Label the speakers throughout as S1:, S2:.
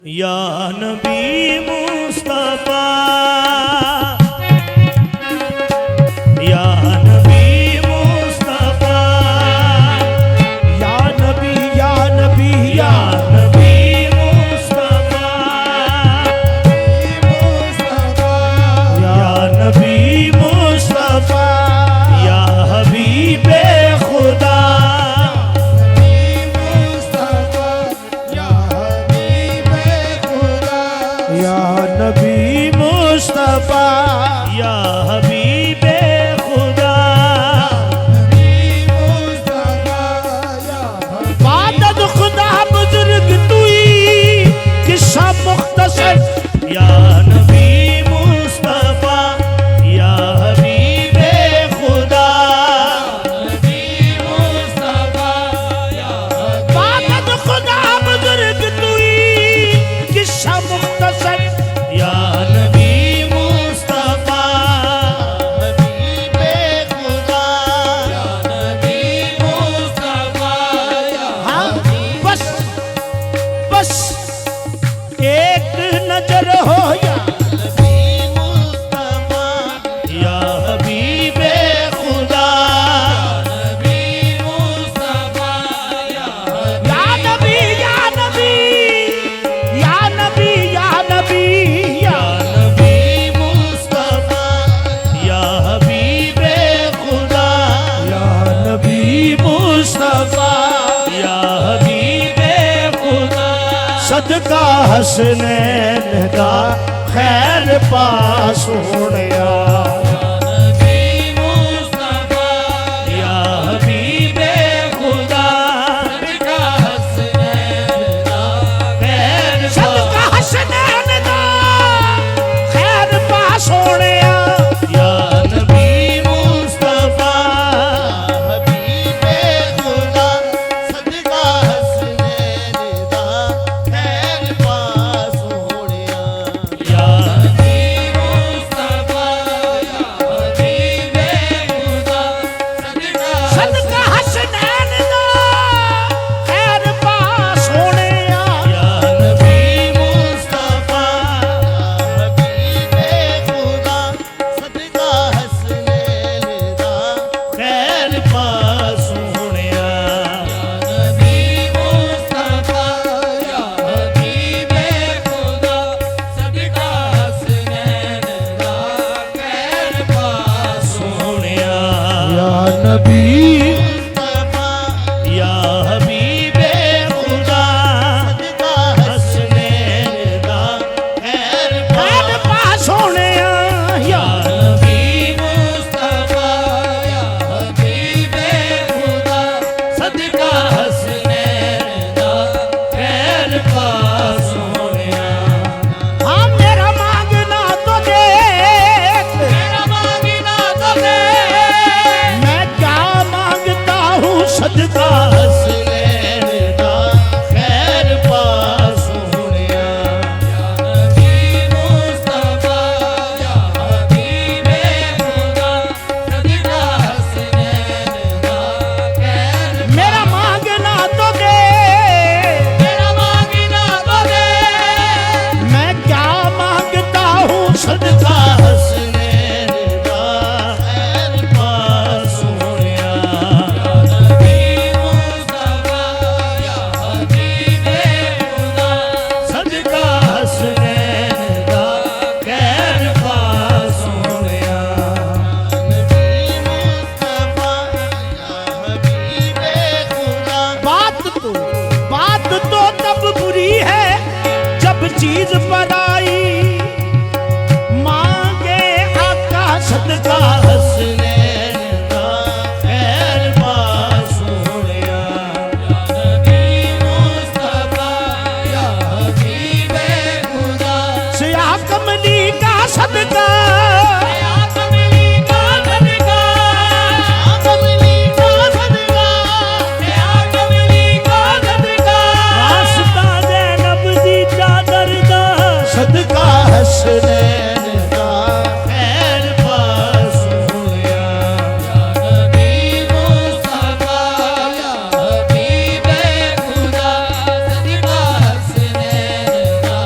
S1: या नबी मुस्तफा या नबी मुस्तफा
S2: या नबी या नबी
S1: या नबी मुस्तफा या नबी मुस्तफा या हबीबे खुदा
S2: या नबी मुस्तफा
S1: या हबीबे खुदा
S2: बादद खुदा बुजुर्ग तुई किस्सा मुख्तसर
S1: या नबी मुस्तफा या हबीबे खुदा
S2: बादद खुदा बुजुर्ग तुई किस्सा मुख्तसर
S1: या नबी मुस्तफा हबीबे खुदा या नबी मुस्तफा
S2: हाँ बस बस एक नजर हो या
S1: नबी मुस्तफा या हबीबे खुदा नबी मुस्तफा या
S2: या नबी या नबी या नबी या नबी या
S1: नबी मुस्तफा या हबीबे खुदा
S2: या नबी मुस्तफा
S1: या हबीबे खुदा
S2: सदका हसनैन दा खैर पास होनिया
S1: नबी मुस्तफा या हबीबे खुदा सदका हसनैन दा खैर
S2: सदका हसनैन दा खैर पास होनिया
S1: या नबी मुस्तफा हबीबे खुदा सदका हसनैन दा खैर पास होनिया या नबी मुस्तफा या हबीबे खुदा
S2: सदका हसनैन दा खैर पास होनिया
S1: या नबी मुस्तफा हबीबे खुदा सदका हसनैन दा खैर पास होनिया या नबी मुस्तफा या हबीबे खुदा सदका हसनैन दा खैर पास होनिया
S2: या नबी
S1: मुस्तफा या हबीबे खुदा सदका हसनैन दा खैर
S2: खैर पास होनिया या
S1: नबी मुस्तफा या हबीबे खुदा सदका हसनैन दा खैर पास होनिया
S2: हाँ मेरा मांगना तो देख
S1: मेरा मांगना तो दे
S2: मैं क्या मांगता हूँ सदका
S1: हसनैन दा खैर पास होनिया या नबी मुस्तफा या हबीबे खुदा सदका हसनैन दा खैर
S2: मेरा मांगना तो दे
S1: मेरा मांगना तो दे
S2: मैं क्या मांगता हूँ सदका
S1: हसनैन दा खैर पास होनिया या नबी मुस्तफा या हबीबे खुदा सदका हसनैन दा खैर पास होनिया नबी मुस्तफा या हबीबे खुदा
S2: बात तो तब बुरी है जब चीज पर आई मांगे आका सदका
S1: हसनैन दा खैर पास होनिया या नबी मुस्तफा या हबीबे खुदा
S2: सिया कमली का सदका
S1: या कमली का सदका या कमली का सदका या कमली का सदका
S2: वास्ता ज़ैनब दी चादर दा सदका हसनैन दा
S1: खैर पास होनिया या नबी मुस्तफा या हबीबे खुदा सदका हसनैन दा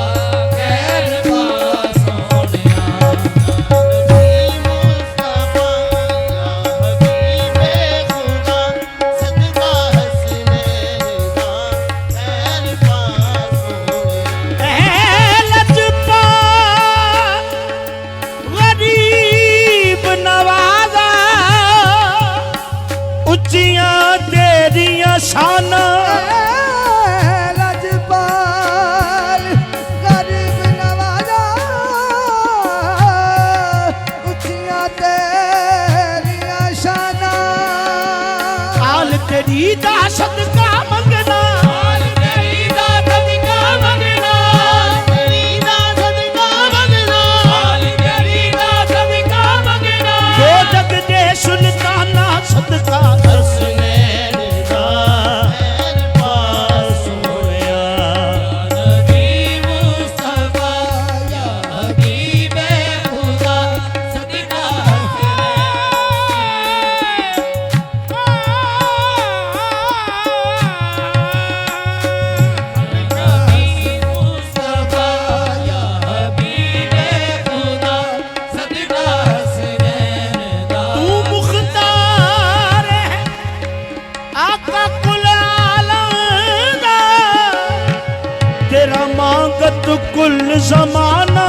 S2: मांगत कुल जमाना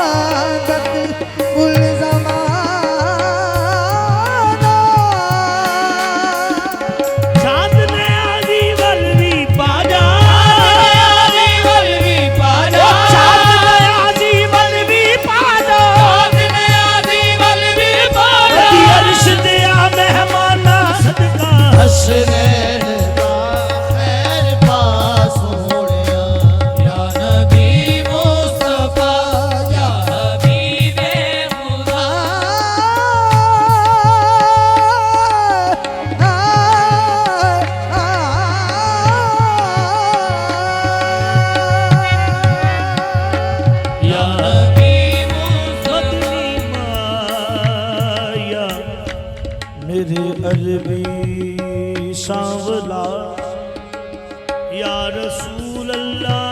S3: मांगत कुल जमाना
S2: चांद ने आजी वलवी पाजा चांद ने आजी वलवी पाजा कदी अर्श दिया मेहमाना सदका
S1: हसनैन दा खैर पा सोहणिया या नबी मुस्तफा या हबीबे खुदा या नबी
S2: मदनी माया मेरे अरबी सांवला या रसूल अल्लाह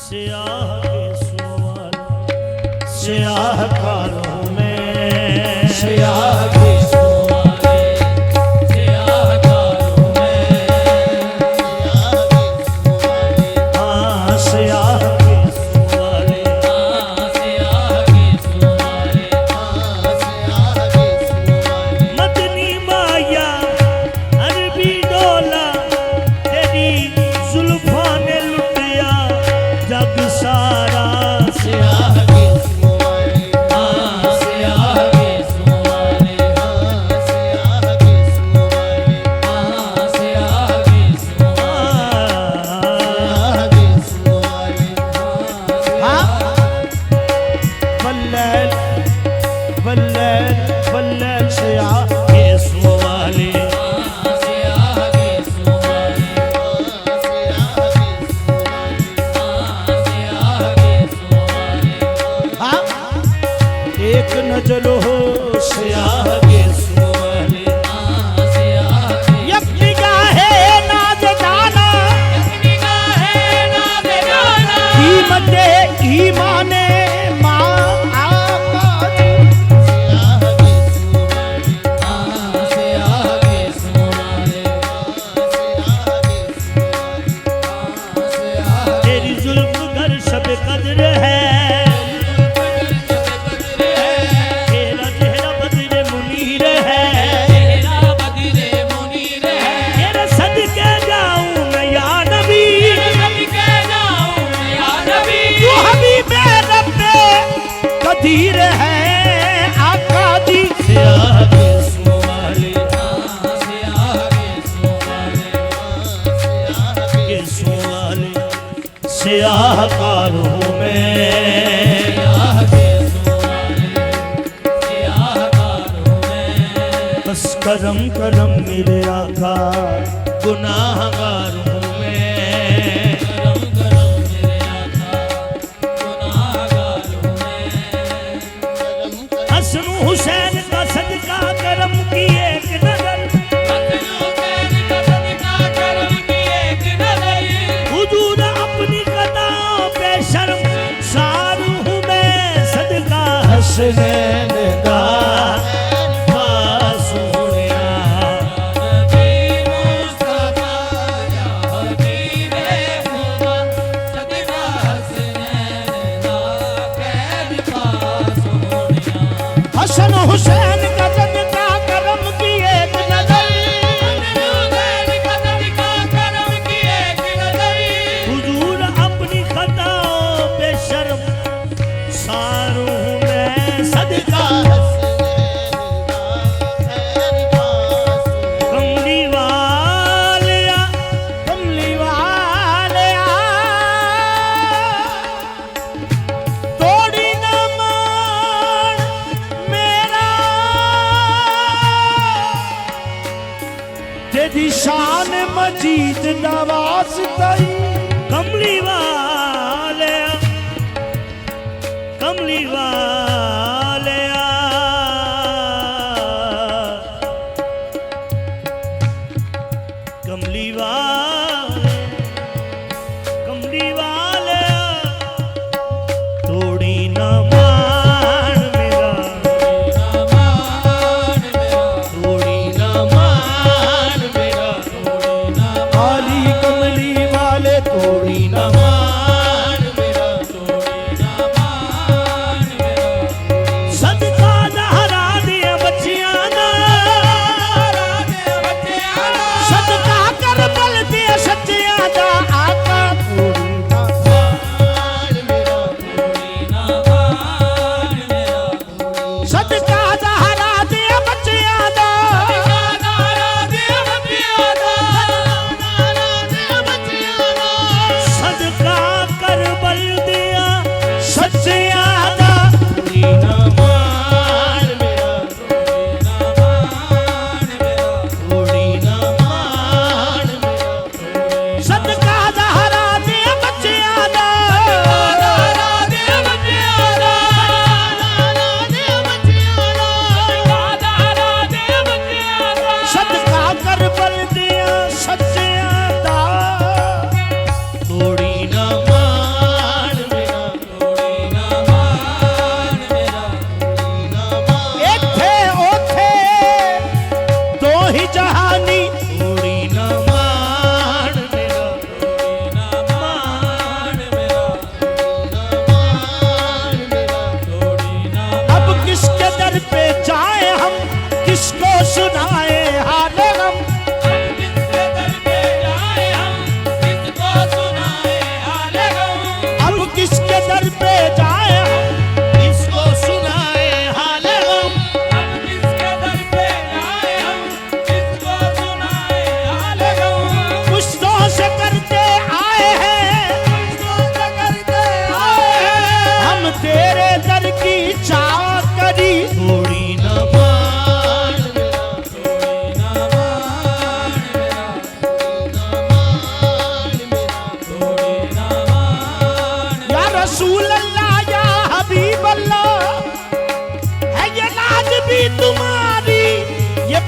S2: सियाह के सवाल सियाहकारों में
S1: सियाह के सुवाले सियाहकारों में
S2: हाँ सियाह के सवाले मदनी माया अरबी डोला तेरी जुल्फा ने लुटिया जग सारा वल्लैल वल्लैल वल्लैल सियाह के सवाले हाँ एक नजर हो सियाह के सवाले एक निगाहे नाज जाना कीमते ईमाने माँ आका तेरी जुल्फ घर सब कदर है तेरा चेहरा बदरे मुनीर है तेरे सदके जाऊं मैं या नबी तू हबीबे रब्बे कदीर है आका दी सियाह के सवाले के सवाले सियाहकारों में बस करम करम मेरे आका गुनाहगारों में हसन हुसैन का सदका करम की एक नजर हुजूर अपनी कदमों पे शर्म सारू हूँ मैं सदका हसनैन दा सोहणिया हसन हुसैन का सदका करम की एक नजर हुजूर अपनी खताओं पे शर्म सारू हूँ मैं सदका कमली वालिया तोड़ी न मान मेरा तेरी शान मजीद नवाज तई कमली वालिया कमली वालिया कमली वाले कमली वाले थोड़ी न मान मेरा थोड़ी न मान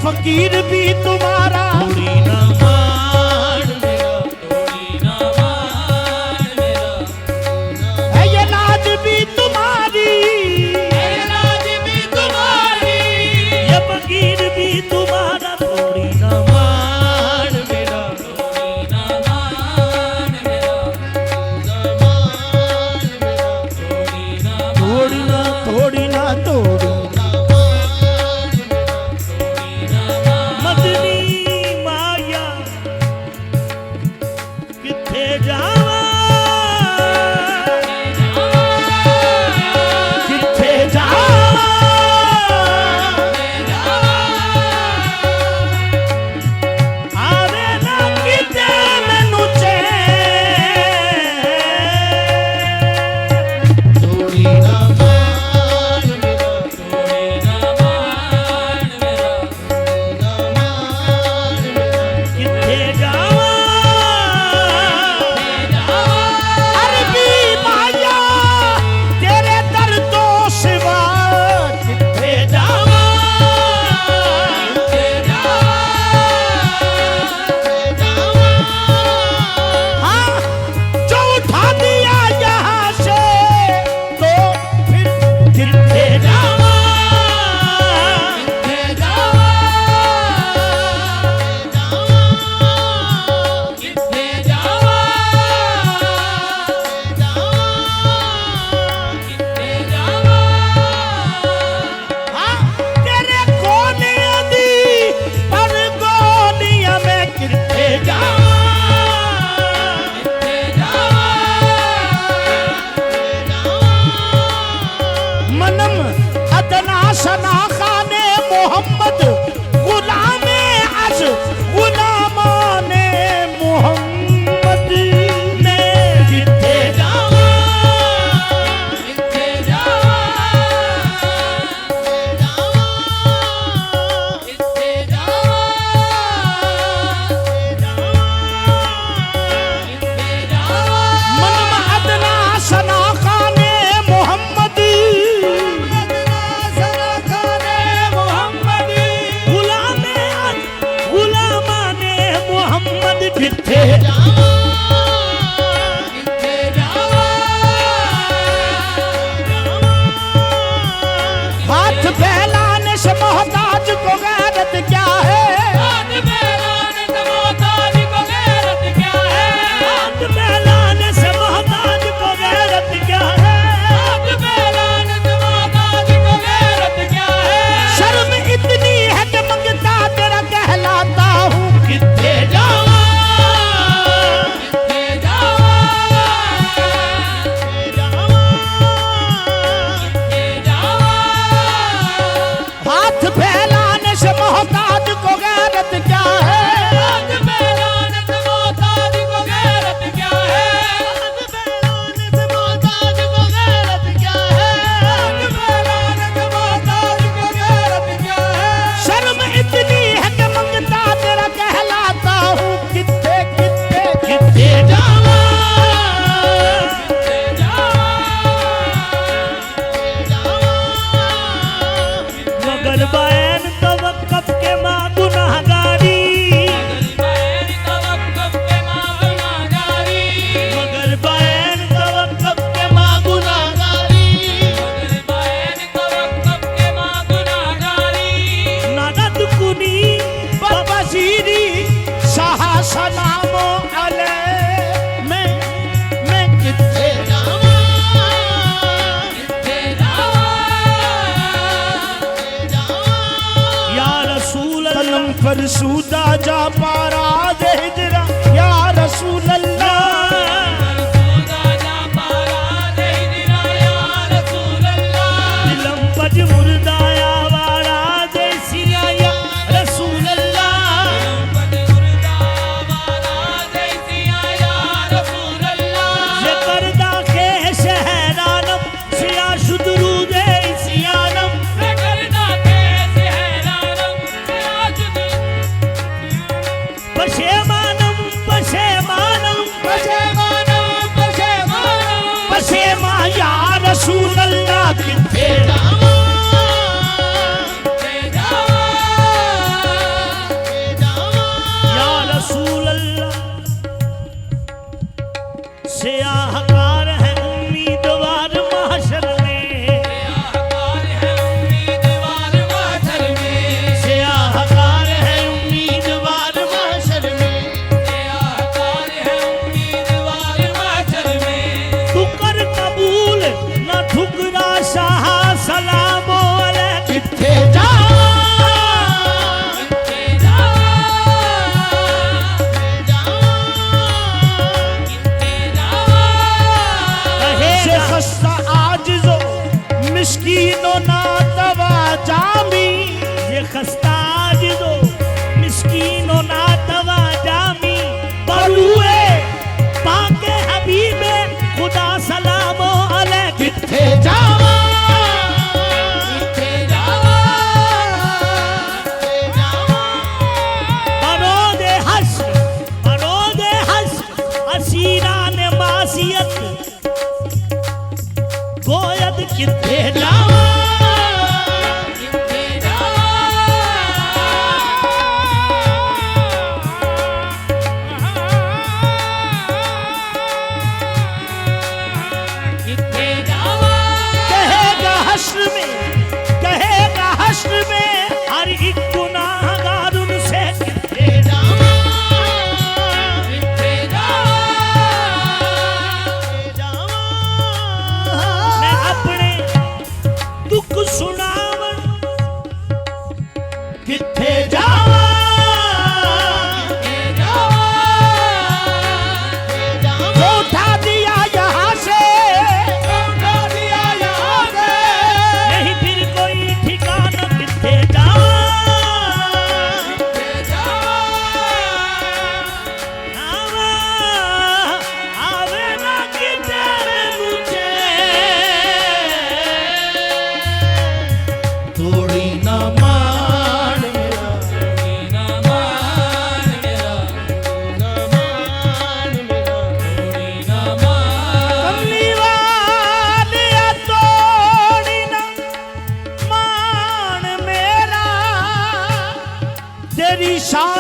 S2: फकीर भी तुम्हारा
S1: तोड़ी ना मान मेरा, तोड़ी ना मान मेरा,
S2: है ये लाज भी तुम्हारी,
S1: ये लाज भी तुम्हारी,
S2: ये फकीर भी तुम्हारा
S1: तोड़ी ना मान मेरा, तोड़ी ना मान मेरा, तोड़ी ना
S2: तोड़ी ना तोड़ी ना तोड़ी मदनी माया किथे जावा किथे जावा आवे ना किते मैनू चैन
S1: तोड़ी ना मान मेरा, तोड़ी ना मान मेरा, ना मान मेरा,
S2: किथे जावा अरबी माया तेरे दर तो सिवा किथे जावा हाँ जो उठा दिया यहाँ से तो फिर किथे जावा हाँ तेरे कोने दी पर गोलियां में किथे जावा मनम अदना सना खाने मोहम्मद गुलामे अज गुलामाने मोहम्मद ने किथे जावा मनम अदना सना खाने मोहम्मद गुलामे अज गुलामाने मोहम्मद किथे हाथ फैलाने से मोहताज को गैरत क्या है हाथ फैलाने से मोहताज को गैरत क्या है शर्म इतनी है कि मंगता तेरा कहलाता हूँ किथे जावा हाथ फैलाने से मोहताज को गैरत क्या है शर्म इतनी है कि मंगता तेरा कहलाता हूँ किथे किथे किथे जावा मगर बैन तवक्कफ के माँ गुनाहगारी मगर बैन तवक्कफ के माँ गुनाहगारी ननद कुनी बबसीरी शाह सलामो अले मैं किथे या रसूल अल्लाह फरसूदा जा पारा दे हिजरा या रसूल अल्लाह दिलम पज मुर्दाया वारा दे सिया या रसूल अल्लाह ये करदा के शहरानम सिया शुदरू दे सियानम पशेमानम पशेमानम पशेमा या रसूल अल्लाह किथे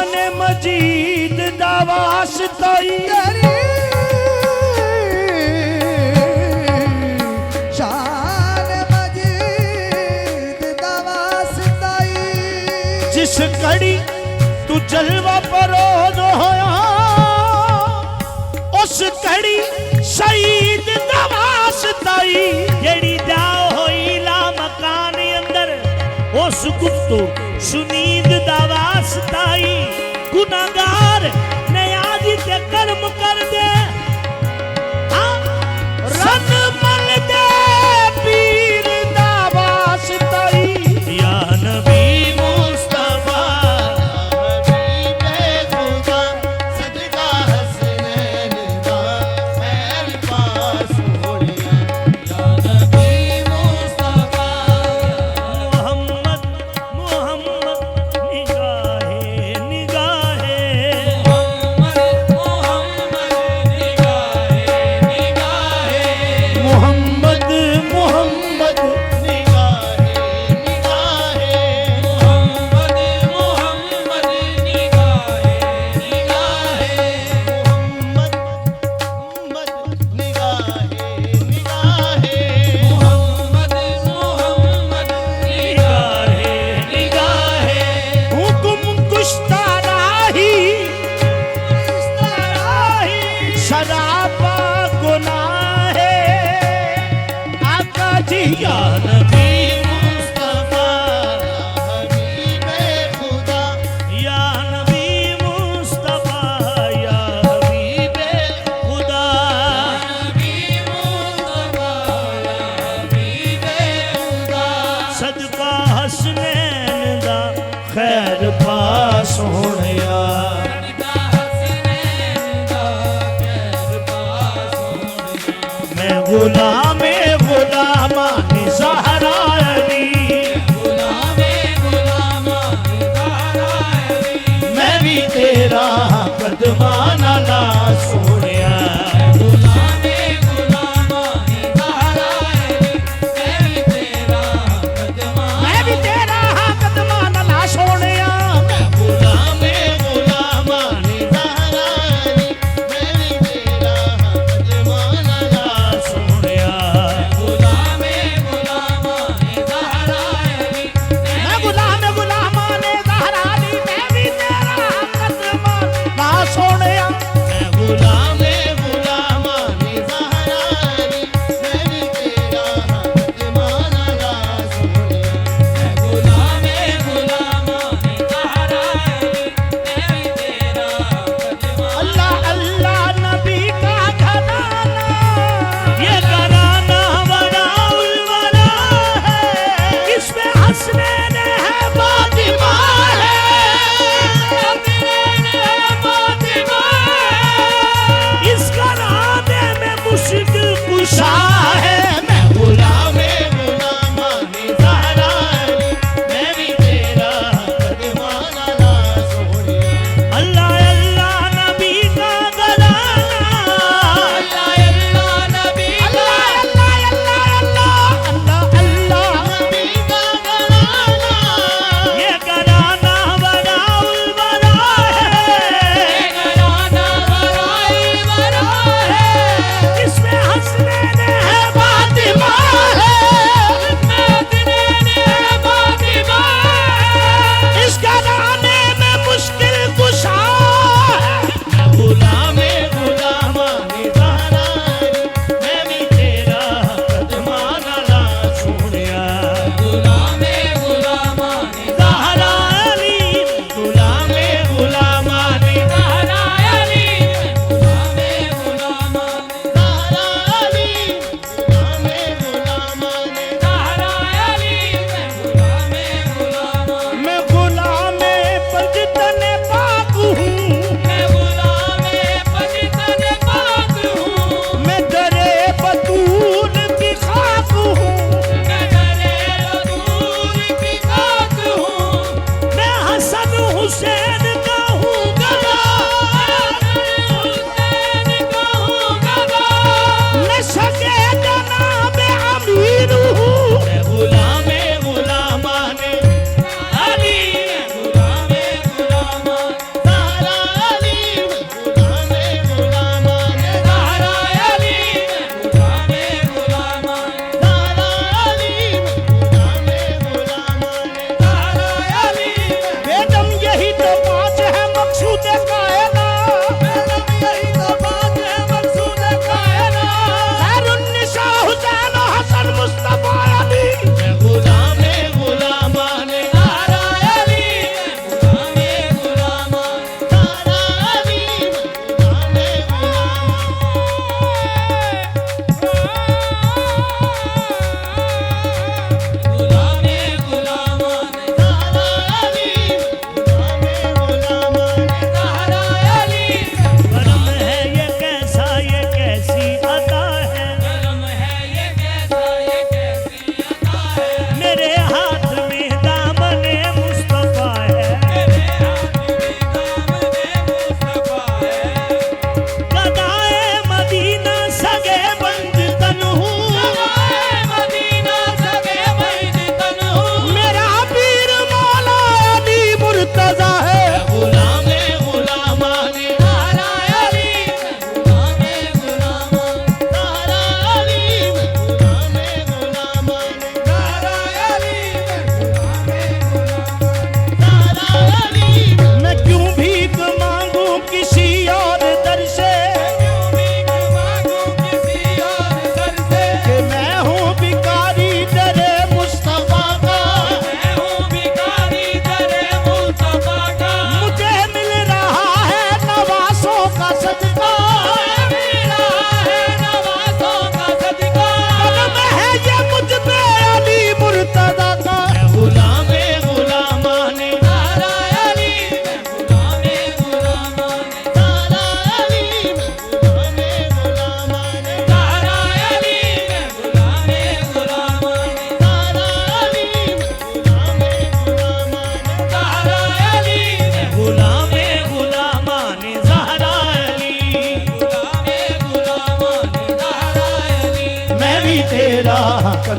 S2: शान मजीद दा वास्ता ही
S3: शान मजीद दा वास्ता ही
S2: जिस घड़ी तू जलवा परोज होया उस घड़ी शहीद दा वास्ता ही जेड़ी जा होई ला मकान अंदर उस गुफ्तु सुनीद दा वास्ता ही गुनाहगार ने आज ते कर्म कर दे रन मल दे पीर दा वास्ता ही या नबी मुस्तफा
S3: हबीबे खुदा सदका हसनैन दा खैर पास होलिया
S1: या नबी मुस्तफा
S2: मोहम्मद मोहम्मद निगाहे निगाहे
S1: मोहम्मद मोहम्मद निगाहे निगाहे
S2: मोहम्मद मोहम्मद
S3: निगाहे निगाहे
S1: मोहम्मद मोहम्मद निगाहे निगाहे
S3: मोहम्मद मोहम्मद निगाहे निगाहे
S1: मोहम्मद मोहम्मद
S2: निगाहे निगाहे हुकुम कुश्ता राही शराबा गुनाहे आका जी या नबी
S3: मुस्तफा हबीबे खुदा
S2: या नबी मुस्तफा या हबीबे खुदा
S1: नबी मुस्तफा या हबीबे खुदा
S2: सदका हसनैन दा खैर पास होया
S1: सदका हसनैन दा खैर पास होया
S2: मैं गुलामे गुलामा ज़हरा अली
S1: गुलामे गुलामा ज़हरा अली
S2: मैं भी तेरा कदमाना ला सोनिया
S1: गुलामे गुलामा ज़हरा अली मैं भी तेरा कदमा
S2: मैं भी तेरा कदमाना ला सोनिया
S3: गुलामे गुलामा ज़हरा अली मैं भी तेरा कदमाना ला
S2: सोनिया
S1: गुलामे गुलामा ज़हरा अली
S2: मैं गुलामे गुलामा ने ज़हरा अली मैं भी तेरा कदमाना ला सोनिया
S3: मैं गुलाम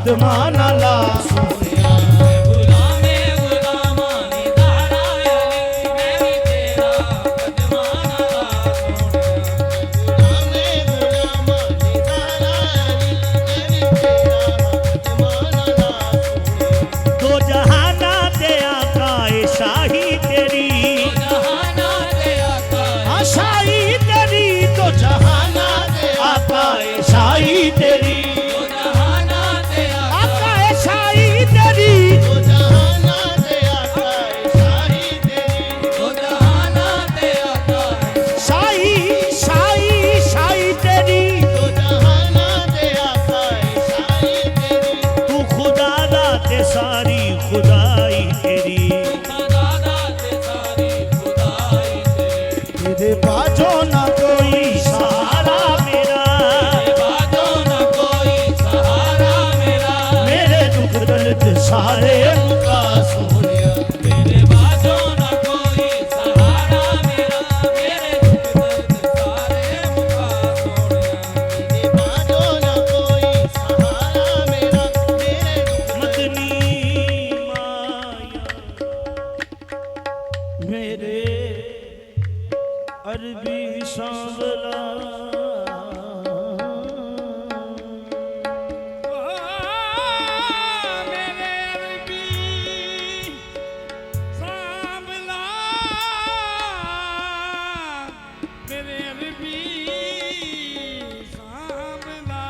S2: कदमा ना ला सोनिया
S1: गुलामे गुलामा नी ज़हरा अली मैं भी तेरा कदमा ना ला
S3: गुलामे गुलामा नी ज़हरा अली मैं भी तेरा कदमा ना ला सोनिया
S2: दो जहाना दे आका ए शाही तेरी
S1: जहाना दे आका
S2: शाही तेरी तो जहाना दे आका ए शाही तेरी
S1: जहाना दे
S2: आका ए शाही तेरी
S3: तो जहाना दे आका शाही तेरी
S1: जहाना दे आका
S2: शाही शाही शाही तेरी
S3: तो जहाना दे आका शाही तेरी
S2: तू खुदा दाते सारी खुदाई तेरी
S1: दादा ते सारी खुदाई तेरी
S2: तेरे बाजो ना कोई सहारा मेरा
S1: बाजो न कोई सहारा मेरा
S2: मेरे दुख दर्द सारे
S3: मुका सोनिया
S1: मेरे बाजो न कोई सहारा मेरा मेरे दुख दर्द सारे मुका सोनिया
S3: ये बाजो ना कोई सहारा मेरा मेरे दुख
S2: मदनी माया मेरे अरबी सांवला
S1: मेरे अरबी सांवला मेरे अरबी सांवला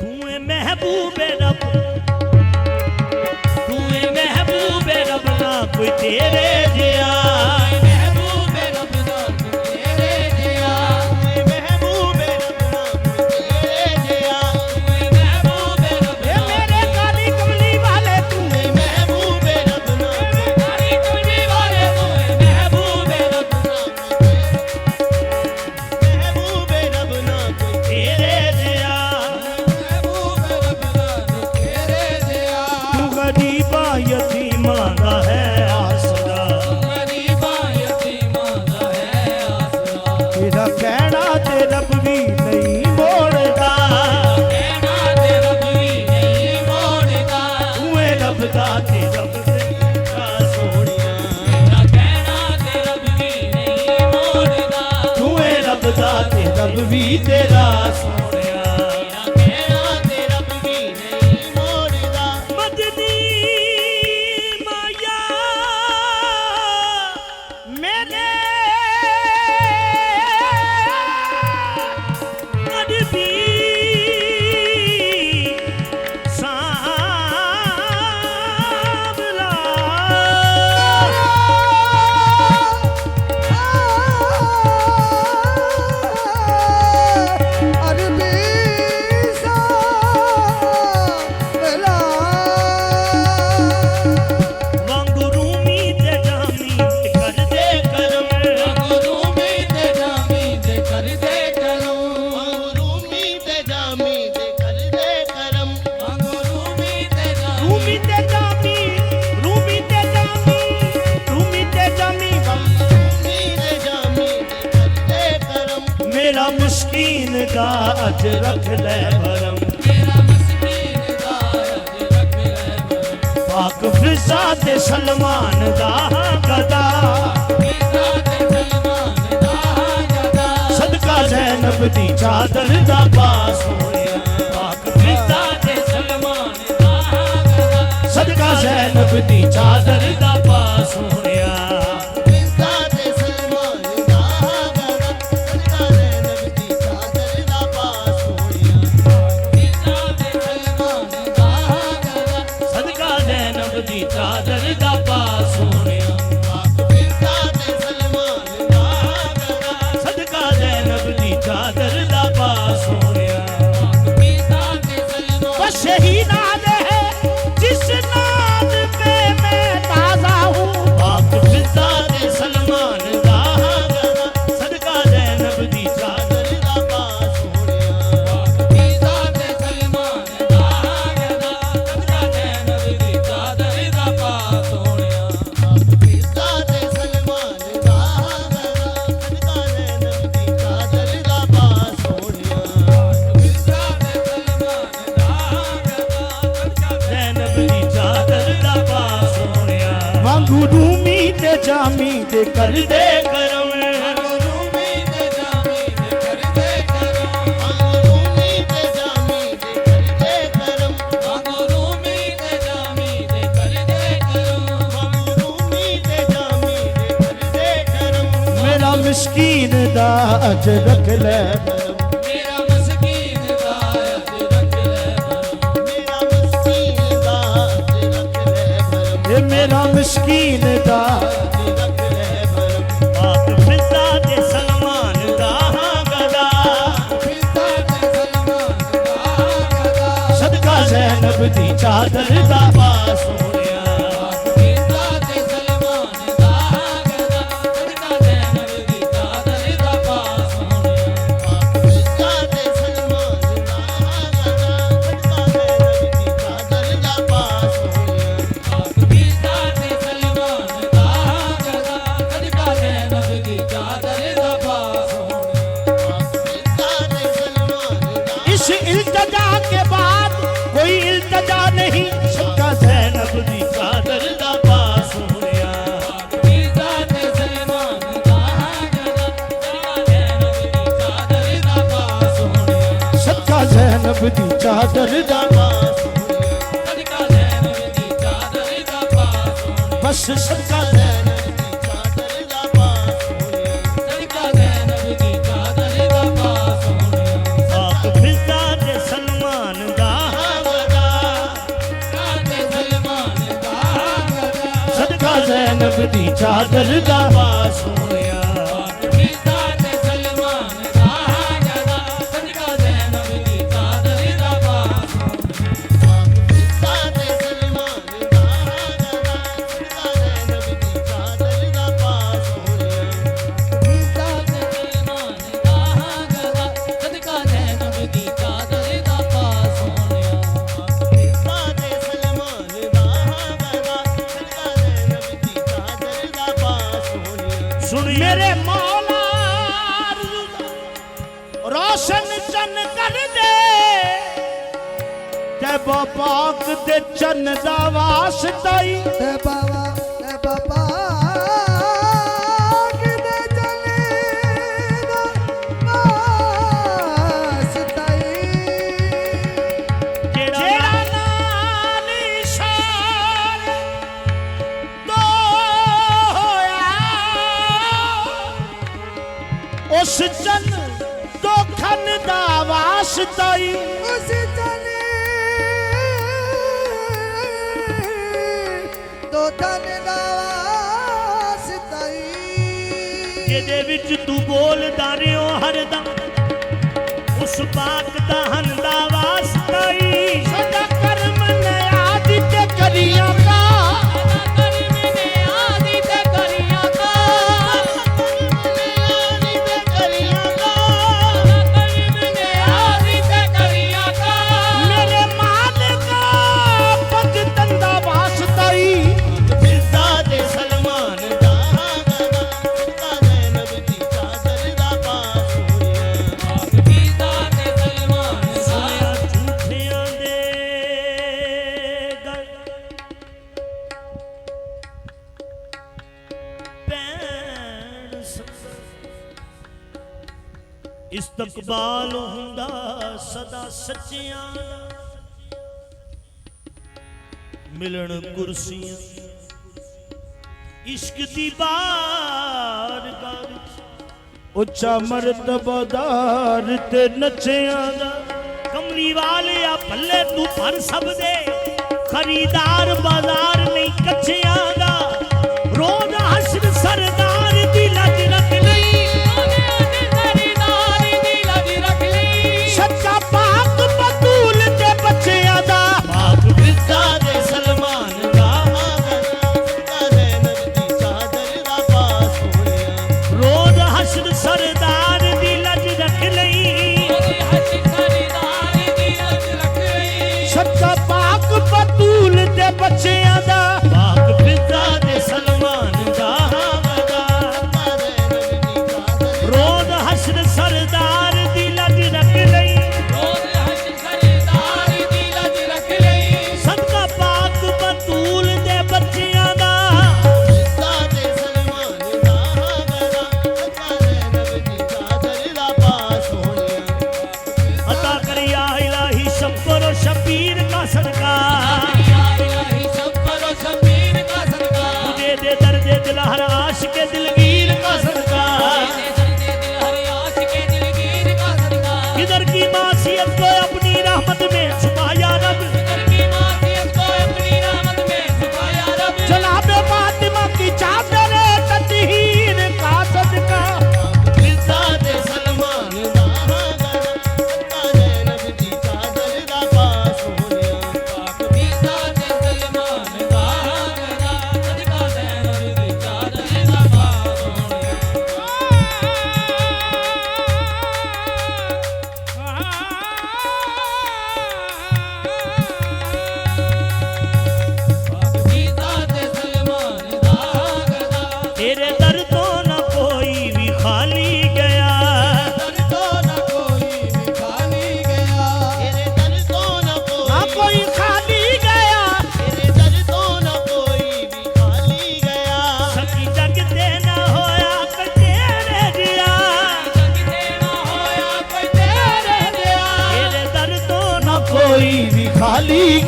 S2: तू है महबूबे रब तू है महबूबे रब ना कोई तेरे जिया
S1: महबूबे रब दा तेरे जिया
S3: महबूबे रब ना तेरे जिया
S1: महबूबे रब
S2: ये मेरे काली कमली वाले तू
S3: महबूबे रब ना
S1: तारी कमली वाले तू महबूबे रब
S3: महबूबे रब ना
S2: तेरे जिया
S1: महबूबे रब दा तेरे जिया
S2: तू गरीबा यतीमा दा है आसरा
S1: गरीबा यतीमा दा है आसरा
S2: तेरा कहना ते रब भी नहीं मोड़दा
S1: कहना ते रब भी नहीं मोड़दा
S2: तू है रब दा ते रब तेरा सोनिया
S1: तेरा कहना ते रब भी नहीं मोड़दा
S2: तू है रब दा ते रब भी तेरा सोनिया
S1: तेरा कहना ते रब भी नहीं
S3: मोड़दा
S2: मदनी माया मेरे अरबी सांवला वांगुरूमी ते जामी कर दे करम
S1: गुरुमी ते जामी ते कर दे करम
S3: रूमी ते जामी ते कर दे करम
S1: गुरुमी ते जामी
S2: रूमी ते जामी रूमी ते जामी रूमी ते जामी
S3: रूमी ते जामी ते कर दे करम
S2: मेरा मुस्कीन का अज रख ले भरम
S1: मेरा मस्कीन दा अज रख ले बरम
S2: पाक फिजा ते सलमान दा गदा
S1: पिता ते सलमान दा गदा
S2: सदका जैनब दी चादर दा पास होया पाक फिजा ते
S1: सलमान दा गदा
S2: सदका जैनब दी चादर दा पास होया
S3: पिता ते सलमान दा गदा सदका नैनब दी चादर दा पास होया
S1: पिता ते सलमान दा गदा
S2: सदका जैनब दी चादर दा पास होया
S3: पिता ते सलमान दा गदा
S2: सदका जैनब दी चादर दा पास होया
S1: पिता ते सलमान
S2: बस यही नाद है जिस नाद पे मैं ताजा ਤੇ ਕਰਦੇ ਕਰਮ
S1: ਰੂਮੀ ਤੇ ਜਾਮੀ ਦੇ ਕਰਦੇ ਕਰਮ
S3: ਰੂਮੀ ਤੇ ਜਾਮੀ ਦੇ ਕਰਦੇ ਕਰਮ
S1: ਰੂਮੀ ਤੇ ਜਾਮੀ ਦੇ ਕਰਦੇ ਕਰਮ
S3: ਰੂਮੀ ਤੇ ਜਾਮੀ ਦੇ ਕਰਦੇ ਕਰਮ
S2: ਮੇਰਾ ਮਿਸਕੀਨ ਦਾ ਅਜ ਰੱਖ ਲੈ
S1: ਮੇਰਾ ਮਸਕੀਨ ਦਾ ਅੱਜ ਰੱਖ ਲੈ ਭਰਮ
S3: ਮੇਰਾ ਮਸਕੀਨ ਦਾ ਅੱਜ ਰੱਖ ਲੈ ਭਰਮ
S2: ਇਹ ਮੇਰਾ ਮਿਸਕੀਨ ਦਾ
S3: ਅੱਜ ਰੱਖ ਲੈ ਭਰਮ
S2: ਆਪ ਫਿਜ਼ਾ ਤੇ ਸਲਮਾਨ ਦਾ ਗਦਾ
S1: ਫਿਜ਼ਾ ਤੇ ਸਲਮਾਨ ਦਾ ਗਦਾ
S2: ਸਦਕਾ ਜ਼ੈਨਬ ਦੀ ਚਾਦਰ ਦਾ ਪਾ ਸੋਹਣਿਆ
S1: ਫਿਜ਼ਾ ਤੇ ਸਲਮਾਨ ਦਾ ਗਦਾ ਸਦਕਾ ਜ਼ੈਨਬ ਦੀ ਚਾਦਰ ਦਾ ਪਾ ਸੋਹਣਿਆ
S3: ਫਿਜ਼ਾ ਤੇ ਸਲਮਾਨ ਦਾ ਗਦਾ ਸਦਕਾ ਜ਼ੈਨਬ ਦੀ ਚਾਦਰ ਦਾ ਪਾਸ ਹੋਇਆ
S1: ਫਿਜ਼ਾ ਤੇ ਸਲਮਾਨ ਦਾ ਗਦਾ ਸਦਕਾ ਜ਼ੈਨਬ ਦੀ ਚਾਦਰ ਦਾ ਪਾ ਸੋਹਣਿਆ
S3: ਫਿਜ਼ਾ ਤੇ ਸਲਮਾਨ ਦਾ
S2: इस इल्तजा के बाद कोई इल्तजा नहीं सदका ज़ैनब दी चादर दा पा सोहणिया
S1: ਫਿਜ਼ਾ ਤੇ ਸਲਮਾਨ ਦਾ ਗਦਾ ਸਦਕਾ ਜ਼ੈਨਬ ਦੀ ਚਾਦਰ ਦਾ ਪਾ ਸੋਹਣਿਆ
S2: ਸਦਕਾ ਜ਼ੈਨਬ ਦੀ ਚਾਦਰ ਦਾ
S3: ਪਾਸ ਹੋਇਆ
S1: ਸਦਕਾ ਜ਼ੈਨਬ ਦੀ ਚਾਦਰ ਦਾ ਪਾ ਸੋਹਣਿਆ
S2: ਬਸ ਸਦਕਾ
S3: ਜ਼ੈਨਬ ਦੀ ਚਾਦਰ ਦਾ ਪਾਸ ਹੋਇਆ
S1: ਸਦਕਾ ਜ਼ੈਨਬ ਦੀ ਚਾਦਰ ਦਾ ਪਾ ਸੋਹਣਿਆ
S2: ਆਪ ਫਿਜ਼ਾ ਤੇ ਸਲਮਾਨ ਦਾ
S1: ਤੇ ਸਲਮਾਨ ਦਾ ਗਦਾ
S2: ਸਦਕਾ ਜ਼ੈਨਬ ਦੀ ਚਾਦਰ ਦਾ ਪਾ ਸੋਹਣਿਆ
S1: ਫਿਜ਼ਾ ਤੇ ਸਲਮਾਨ ਦਾ ਗਦਾ ਸਦਕਾ ਜ਼ੈਨਬ ਦੀ ਚਾਦਰ ਦਾ ਪਾ ਸੋਹਣਿਆ
S3: ਫਿਜ਼ਾ ਤੇ ਸਲਮਾਨ ਦਾ ਗਦਾ ਸਦਕਾ ਜ਼ੈਨਬ ਦੀ ਚਾਦਰ ਦਾ ਪਾਸ ਹੋਇਆ
S1: ਫਿਜ਼ਾ ਤੇ ਸਲਮਾਨ ਦਾ ਗਦਾ ਸਦਕਾ ਜ਼ੈਨਬ ਦੀ ਚਾਦਰ ਦਾ ਪਾ ਸੋਹਣਿਆ
S3: ਫਿਜ਼ਾ ਤੇ ਸਲਮਾਨ ਦਾ ਗਦਾ ਸਦਕਾ ਜ਼ੈਨਬ ਦੀ ਚਾਦਰ ਦਾ ਪਾਸ ਹੋਇਆ
S2: सुन मेरे मौला रोशन चन कर दे तैबा पाक दे चन दा वास्ता ही
S4: ਤੇ ਬਾਬਾ ਕਿਤੇ ਚਲੇ ਦਾ ਵਾਸਤਾਈ
S2: जेड़ा नाल इशार दो होया उस चन दो खन दा वास्ता ही
S4: ਉਸ ਚਲੇ ਦੋ ਤਨ ਦਾ ਵਾਸਤਾਈ
S2: ਜਿਹਦੇ ਵਿੱਚ ਤੂੰ ਬੋਲਦਾ ਰਿਓ ਹਰਦਮ ਉਸ ਪਾਕ ਦਾ ਹੰਦਾ ਵਾਸਤਾ ਹੀ ਸਾਡਾ ਕਰਮ ਨਿਆਦ ਤੇ ਕਰੀਆਂ ਦਾ
S1: ਕਰਮ ਨੇ ਆਦੀ ਤੇ ਕਰੀਆਂ ਦਾ
S3: ਆਨੀ ਤੇ ਕਰੀਆਂ ਦਾ
S1: ਕਰਮ ਨੇ ਆਦੀ ਤੇ ਕਰੀਆਂ ਦਾ
S2: ਮੇਰੇ ਮਾਲਕਾ ਭਗਤਨ ਦਾ ਵਾਸਤਾ ਹੀ
S3: ਫਿਜ਼ਾ ਤੇ ਸਲਮਾਨ ਦਾ ਗਦਾ ਸਦਕਾ ਜ਼ੈਨਬ ਦੀ ਚਾਦਰ ਦਾ ਪਾਸ ਹੋਇਆ
S1: ਫਿਜ਼ਾ ਤੇ ਸਲਮਾਨ ਦਾ
S2: ਸੁਣਿਆ ਝੂਠਿਆਂ ਦੇ ਗੱਲ ਪੈਣ ਇਸਤਕਬਾਲ ਹੁੰਦਾ ਸਦਾ ਸੱਚਿਆਂ ਦਾ ਮਿਲਣ ਕੁਰਸੀਆਂ ਇਸ਼ਕ ਦੀ ਬਾਰਗਾਹ ਵਿੱਚ ਉੱਚਾ ਮਰਤਬਾਦਾਰ ਤੇ ਨੱਚਿਆਂ ਦਾ ਕਮਲੀ ਵਾਲਿਆ ਭੱਲੇ ਤੂੰ ਭਰ ਸਭ ਦੇ ਖਰੀਦਾਰ ਬਾਜ਼ਾਰ ਨਹੀਂ ਕੱਚਿਆਂ ਦਾ ਰੋਜ਼ ਹਸ਼ਰ ਸਰਦਾਰ ਦੀ ਲੱਜ ਰੱਖ ਲਈ
S1: ਖਰੀਦਾਰ ਦੀ ਲੱਜ ਰੱਖ ਲਈ
S2: ਸੱਚਾ ਪਾਕ ਬਤੂਲ ਤੇ ਬੱਚਿਆਂ ਦਾ ਪਾਕ ਫਿਜ਼ਾ ਦੇ ਸਲਮਾਨ ਦਾ
S3: ਸਦਕਾ ਜ਼ੈਨਬ ਦੀ ਚਾਦਰ ਦਾ ਪਾਸ ਹੋਇਆ
S2: ਰੋਜ਼ ਹਸ਼ਰ ਸਰਦਾਰ ਦੀ ਲੱਜ ਰੱਖ ਲਈ
S1: ਉਹਦੀ ਹੱਥ ਖਰੀਦਾਰ ਦੀ ਲੱਜ ਰੱਖ ਲਈ
S2: ਸੱਚਾ ਪਾਕ ਬਤੂਲ ਤੇ ਬੱਚਿਆਂ ਦਾ ਪਾਕ ਫਿਜ਼ਾ ਦੇ ਸਲਮਾਨ ਦਾ
S3: ਸਦਕਾ ਜ਼ੈਨਬ ਦੀ ਚਾਦਰ
S2: ਰੋਜ਼ ਹਸ਼ਰ ਸਰਦਾਰ ਦੀ ਲੱਜ ਰੱਖ ਲਈ
S1: ਉਹਦੀ ਹੱਥ ਖਰੀਦਾਰ ਦੀ ਲੱਜ ਰੱਖ ਲਈ
S2: ਸਦਕਾ ਪਾਕ ਬਤੂਲ ਦੇ ਬੱਚਿਆਂ ਦਾ
S3: ਫਿਜ਼ਾ ਤੇ ਸਲਮਾਨ ਦਾ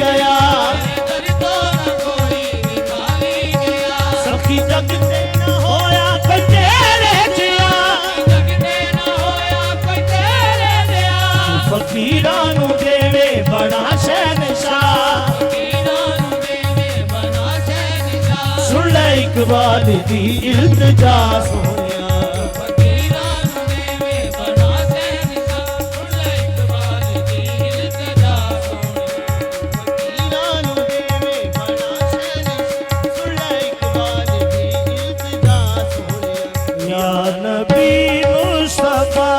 S3: गया
S1: तेरे दर तो न कोई भी खाली गया
S2: सखी जग ते न होया कोई तेरे जिया
S1: जगते ना होया कोई तेरे दिया
S2: फकीरां नू देवे बड़ा शहनशाह
S1: फकीरां नू देवे बना शहनशाह
S2: सुन ले इकबाल दी इल्तिजा सोनिया
S1: फकीरां नू देवे बना शहनशाह सुन ले इकबाल दी इल्तिजा सोहणिया
S3: हीरां नू देवे बड़ा शहनशाह सुन ले इकबाल दी इल्तिजा सोहणिया
S2: या नबी मुस्तफा